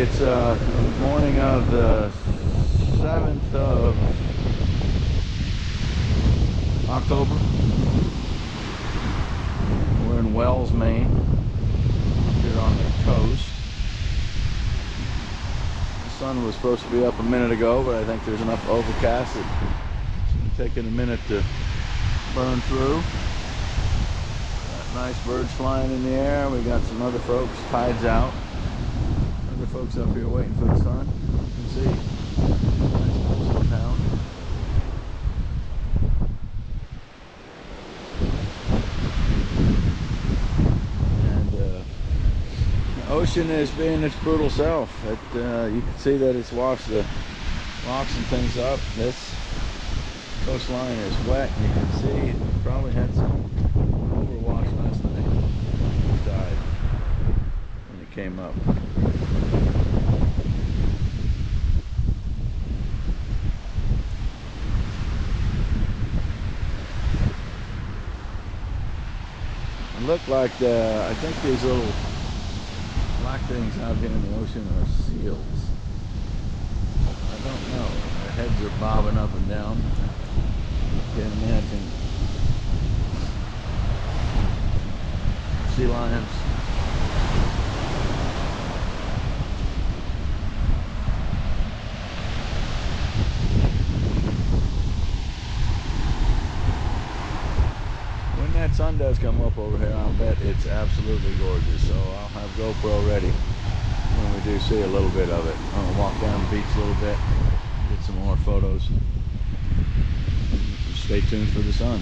it's the morning of the 7th of October. We're in Wells, Maine, here on the coast. The sun was supposed to be up a minute ago, but I think there's enough overcast that it's taking a minute to burn through. Got nice birds flying in the air. We got some other folks, tides out. Other folks up here waiting for the sun. You can see. Nice coastal town. And the ocean is being its brutal self. You can see that it's washed the rocks and things up. This coastline is wet, and you can see it probably had some overwash last night. It died when it came up. It looked like I think these little black things out here in the ocean are seals. I don't know. Their heads are bobbing up and down. Can't imagine. Sea lions. When that sun does come up over here, I'll bet it's absolutely gorgeous. So I'll have GoPro ready when we do see a little bit of it. I'm gonna walk down the beach a little bit, get some more photos. Stay tuned for the sun.